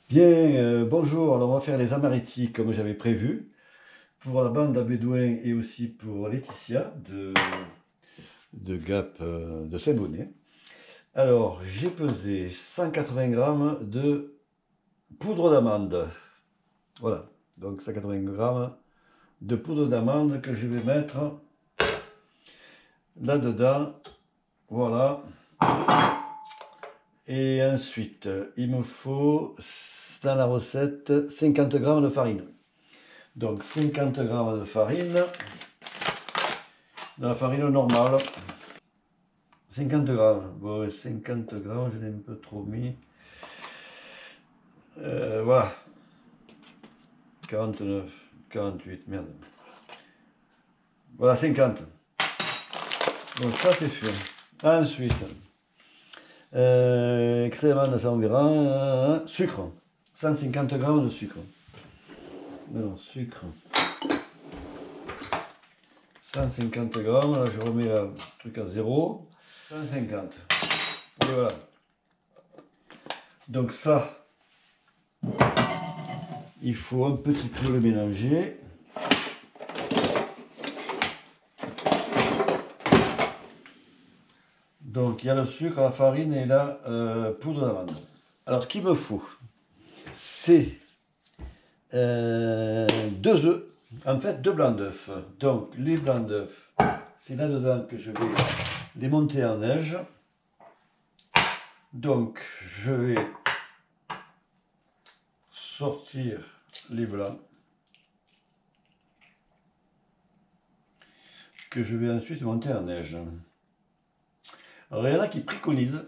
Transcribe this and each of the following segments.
Bien, bonjour. Alors, on va faire les amaretti comme j'avais prévu pour la bande à Bédouin et aussi pour Laetitia de Gap de Saint-Bonnet. Alors, j'ai pesé 180 grammes de poudre d'amande. Voilà, donc 180 grammes de poudre d'amande que je vais mettre là-dedans. Voilà. Et ensuite, il me faut dans la recette 50 grammes de farine. Donc 50 grammes de farine, de la farine normale. 50 grammes, bon 50 grammes, je l'ai un peu trop mis. Voilà, 49, 48, merde. Voilà, 50. Donc ça c'est fait. Ensuite, extrêmement ça environ, sucre. 150 grammes de sucre. Alors, sucre. 150 grammes, là je remets le truc à 0. 150. Et voilà. Donc ça, il faut un petit peu le mélanger. Donc il y a le sucre, la farine et la poudre d'amande. Alors ce qu'il me faut, c'est 2 œufs, en fait 2 blancs d'œufs. Donc les blancs d'œufs, c'est là-dedans que je vais les monter en neige. Donc je vais sortir les blancs, que je vais ensuite monter en neige. Alors il y en a qui préconisent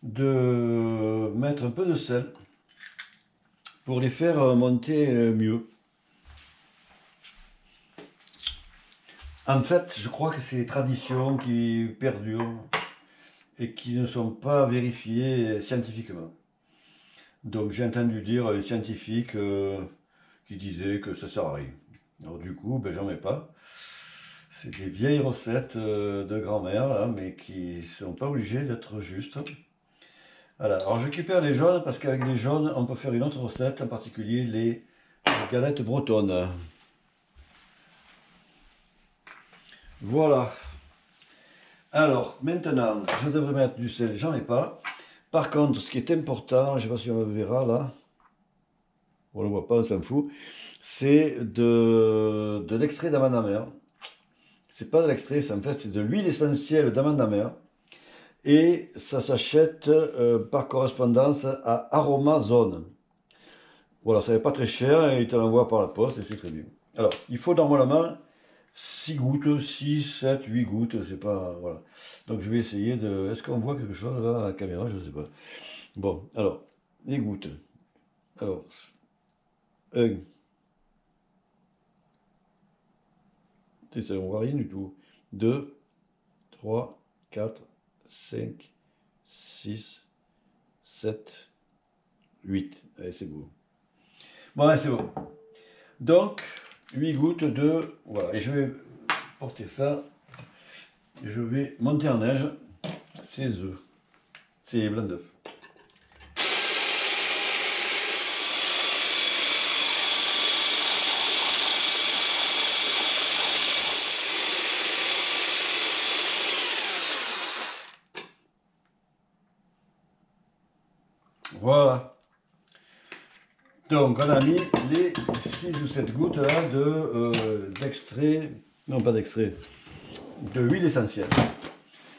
de mettre un peu de sel pour les faire monter mieux. En fait, je crois que c'est des traditions qui perdurent et qui ne sont pas vérifiées scientifiquement. Donc j'ai entendu dire un scientifique qui disait que ça sert à rien. Alors du coup, ben, j'en mets pas. C'est des vieilles recettes de grand-mère, là, mais qui ne sont pas obligées d'être justes. Voilà. Alors je récupère les jaunes parce qu'avec les jaunes, on peut faire une autre recette, en particulier les galettes bretonnes. Voilà. Alors, maintenant, je devrais mettre du sel, j'en ai pas. Par contre, ce qui est important, je ne sais pas si on le verra là, on ne le voit pas, on s'en fout, c'est de l'extrait d'amande amère. C'est pas de l'extrait, en fait, c'est de l'huile essentielle d'amande amère. Et ça s'achète par correspondance à Aromazone. Voilà, ça n'est pas très cher et il te l'envoie par la poste et c'est très bien. Alors, il faut normalement 6 gouttes, 6, 7, 8 gouttes, c'est pas... Voilà. Donc je vais essayer de... Est-ce qu'on voit quelque chose là à la caméra? Je ne sais pas. Bon, alors, les gouttes. Alors, 1. Ça, on voit rien du tout. 2, 3, 4, 5, 6, 7, 8. Allez, c'est beau. Bon, allez, c'est bon. Donc, 8 gouttes de... Voilà, et je vais porter ça. Je vais monter en neige ces œufs, ces blancs d'œufs. Voilà. Donc on a mis les 6 ou 7 gouttes là d'extrait, non pas d'extrait, de huile essentielle.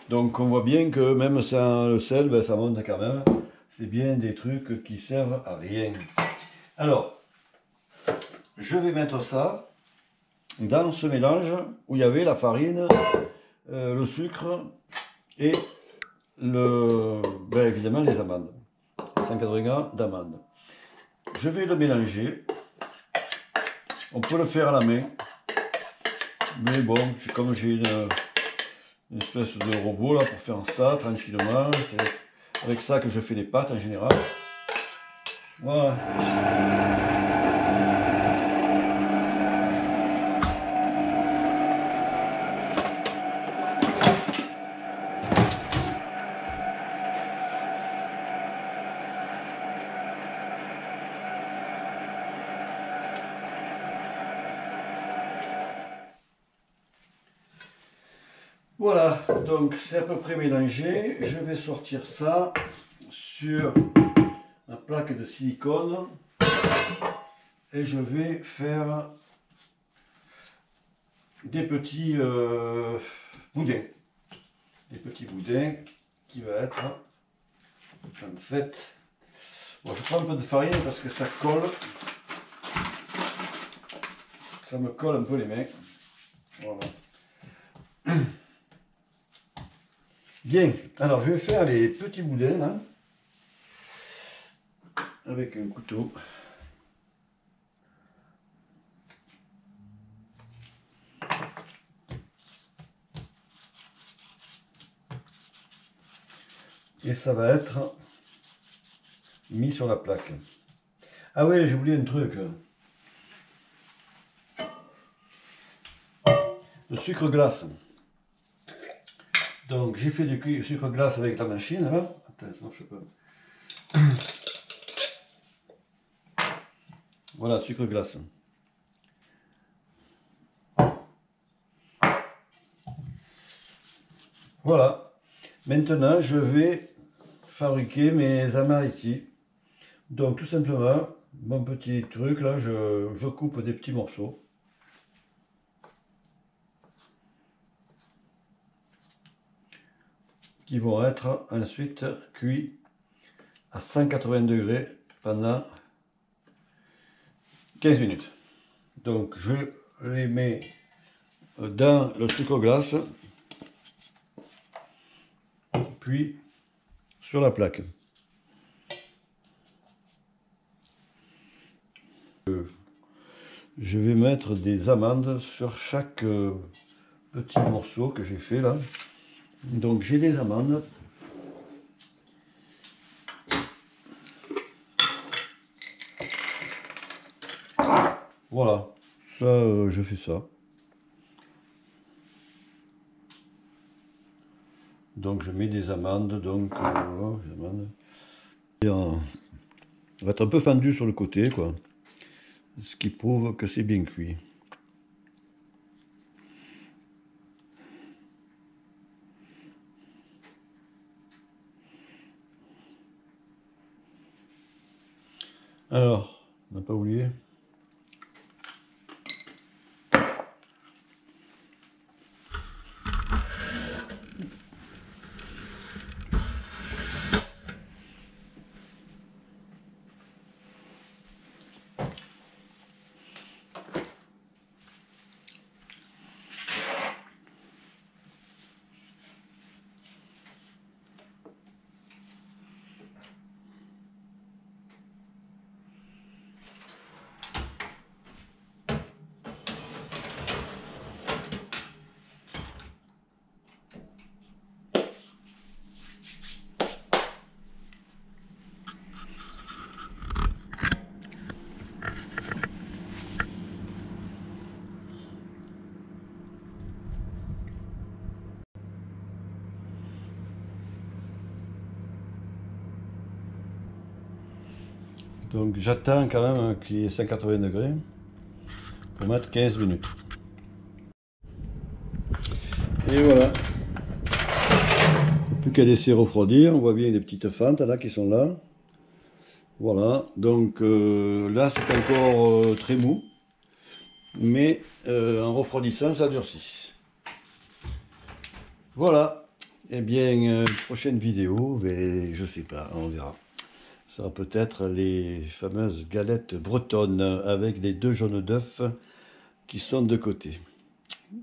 Donc on voit bien que même sans le sel, ben, ça monte quand même. C'est bien des trucs qui servent à rien. Alors, je vais mettre ça dans ce mélange où il y avait la farine, le sucre et ben, évidemment les amandes. 180 grammes d'amandes. Je vais le mélanger. On peut le faire à la main. Mais bon, comme j'ai une espèce de robot là pour faire ça tranquillement. C'est avec ça que je fais les pâtes en général. Voilà. Voilà, donc c'est à peu près mélangé. Je vais sortir ça sur la plaque de silicone et je vais faire des petits boudins. Des petits boudins qui va être en fait. Bon, je prends un peu de farine parce que ça colle. Ça me colle un peu les mains. Voilà. Bien, alors je vais faire les petits boudins là, avec un couteau. Et ça va être mis sur la plaque. Ah oui, j'ai oublié un truc. Le sucre glace. Donc j'ai fait du sucre glace avec la machine là. Attends, non, je sais pas. Voilà, sucre glace. Voilà. Maintenant, je vais fabriquer mes amaretti. Donc tout simplement, mon petit truc là, je coupe des petits morceaux. Qui vont être ensuite cuits à 180 degrés pendant 15 minutes. Donc je les mets dans le sucre glace, puis sur la plaque. Je vais mettre des amandes sur chaque petit morceau que j'ai fait là. Donc j'ai des amandes. Voilà, ça je fais ça. Donc je mets des amandes, donc voilà, les amandes. Et, ça va être un peu fendu sur le côté, quoi. Ce qui prouve que c'est bien cuit. Alors, on n'a pas oublié. Donc j'attends quand même qu'il y ait 180 degrés pour mettre 15 minutes. Et voilà. Plus qu'à laisser refroidir, on voit bien les petites fentes là qui sont là. Voilà, donc là c'est encore très mou, mais en refroidissant ça durcit. Voilà, et bien prochaine vidéo, mais je sais pas, on verra. Ça sera peut-être les fameuses galettes bretonnes avec les 2 jaunes d'œufs qui sont de côté.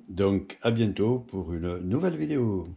Donc à bientôt pour une nouvelle vidéo.